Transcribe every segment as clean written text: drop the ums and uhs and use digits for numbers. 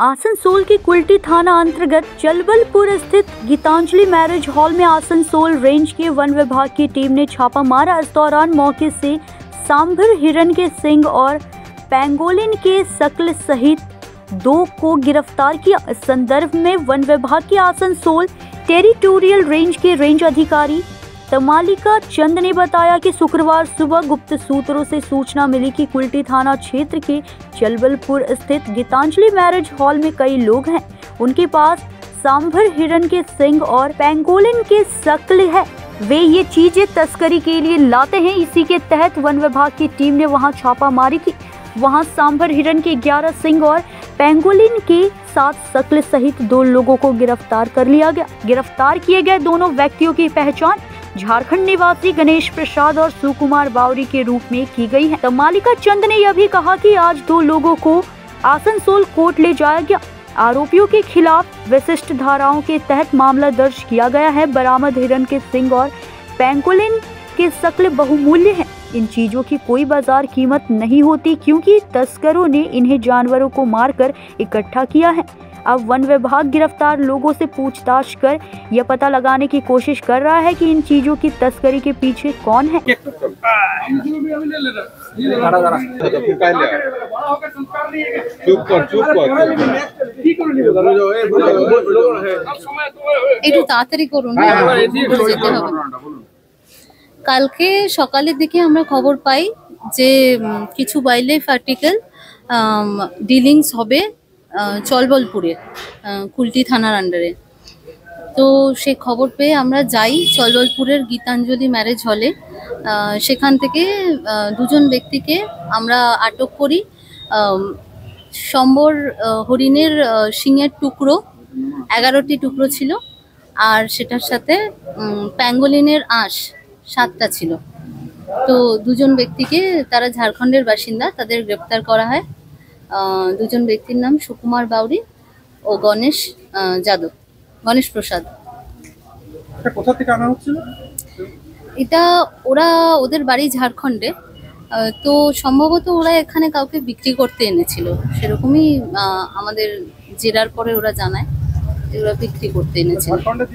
आसनसोल के कुल्टी थाना अंतर्गत चलबलपुर स्थित गीतांजलि मैरिज हॉल में आसनसोल रेंज के वन विभाग की टीम ने छापा मारा। इस दौरान मौके से सांभर हिरन के सींग और पेंगोलिन के शक्ल सहित 2 को गिरफ्तार किया। इस संदर्भ में वन विभाग की आसनसोल टेरिटोरियल रेंज के रेंज अधिकारी तमालिका चंद ने बताया कि शुक्रवार सुबह गुप्त सूत्रों से सूचना मिली कि कुल्टी थाना क्षेत्र के चलबलपुर स्थित गीतांजलि मैरिज हॉल में कई लोग हैं। उनके पास सांभर हिरन के सींग और पेंगोलिन के शक्ल है। वे ये चीजें तस्करी के लिए लाते हैं। इसी के तहत वन विभाग की टीम ने वहां छापामारी की। वहां सांभर हिरन के 11 सींग और पेंगोलिन के 7 शक्ल सहित 2 लोगों को गिरफ्तार कर लिया गया। गिरफ्तार किए गए दोनों व्यक्तियों की पहचान झारखंड निवासी गणेश प्रसाद और सुकुमार बावरी के रूप में की गई है। तमालिका चंद ने यह भी कहा कि आज 2 लोगों को आसनसोल कोर्ट ले जाया गया। आरोपियों के खिलाफ विशिष्ट धाराओं के तहत मामला दर्ज किया गया है। बरामद हिरन के सींग और पेंगोलिन के शक्ल बहुमूल्य हैं। इन चीजों की कोई बाजार कीमत नहीं होती क्योंकि तस्करों ने इन्हें जानवरों को मारकर इकट्ठा किया है। अब वन विभाग गिरफ्तार लोगों से पूछताछ कर यह पता लगाने की कोशिश कर रहा है कि इन चीजों की तस्करी के पीछे कौन है। কালকে সকালের দিকে আমরা খবর পাই যে কিছু ওয়াইল্ডলাইফ আর্টিকেল ডিলিংস হবে চলবলপুরে কুল্টি থানার আন্ডারে। তো সেই খবর পেয়ে আমরা যাই চলবলপুরের গীতাঞ্জলি ম্যারেজ হলে। সেখান থেকে 2 জন ব্যক্তিকে আমরা আটক করি। সম্বর হরিণের শিঙের টুকরো 11টি টুকরো ছিল, আর সেটার সাথে প্যাঙ্গোলিনের আঁশ 7টা ছিল। তো 2 জন ব্যক্তিকে, তারা ঝাড়খণ্ডের বাসিন্দা, তাদের গ্রেপ্তার করা হয়। 2 জন ব্যক্তির নাম সুকুমার বাউরি ও গণেশ যাদব, গণেশ প্রসাদ। কোথা থেকে আনা হচ্ছিল এটা? ওদের বাড়ি ঝাড়খণ্ডে। তো সম্ভবত ওরা এখানে কাউকে বিক্রি করতে এনেছিল, সেরকমই আমাদের জেরার পরে ওরা জানায় যে ওরা বিক্রি করতে এনেছিল। ঝাড়খণ্ডের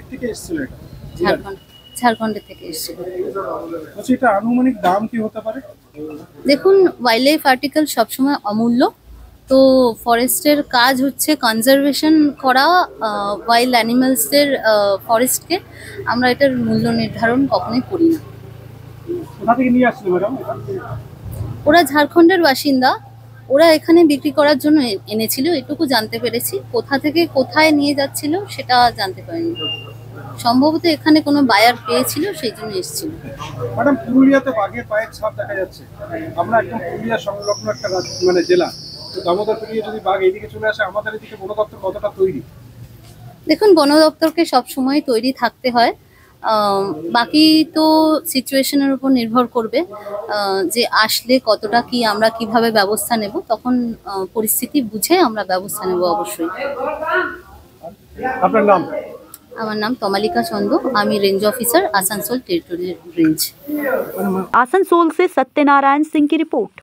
থেকে এসেছিল। এটা আনুমানিক দাম কি হতে পারে? দেখুন, ওয়াইল্ডলাইফ আর্টিকেল সবসময় অমূল্য। তো ফরেস্টের কাজ হচ্ছে কনজারভেশন করা ওয়াইল্ড অ্যানিমালসদের, ফরেস্টকে। আমরা এটার মূল্য নির্ধারণ কখনোই করি না। ওরা ঝাড়খণ্ডের বাসিন্দা, ওরা এখানে বিক্রি করার জন্য এনেছিল, এটুকু জানতে পেরেছি। কোথা থেকে কোথায় নিয়ে যাচ্ছিল সেটা জানতে পারিনি। সম্ভবত এখানে কোনো বায়ার পেয়েছিল, সেই জন্য এসেছিল। ম্যাডাম, পুরুলিয়াতে বাঘের পায়ের ছাপ দেখা যাচ্ছে। আমরা একদম পুরুলিয়া সংলগ্ন একটা জেলা, তো দামোদর পেরিয়ে যদি বাঘ এইদিকে চলে আসে, আমাদের এদিকে বন দপ্তর কতটা তৈরি? দেখুন, বন দপ্তরকে সবসময় তৈরি থাকতে হয়। বাকি তো সিচুয়েশনের উপর নির্ভর করবে যে আসলে কতটা কি আমরা কিভাবে ব্যবস্থা নেব। তখন পরিস্থিতি বুঝে আমরা ব্যবস্থা নেব অবশ্যই। আপনার নাম? আমার নাম तमालिका चंद, আমি range officer Asansol territorial range. Asansol से सत्यनारायण सिंह की रिपोर्ट।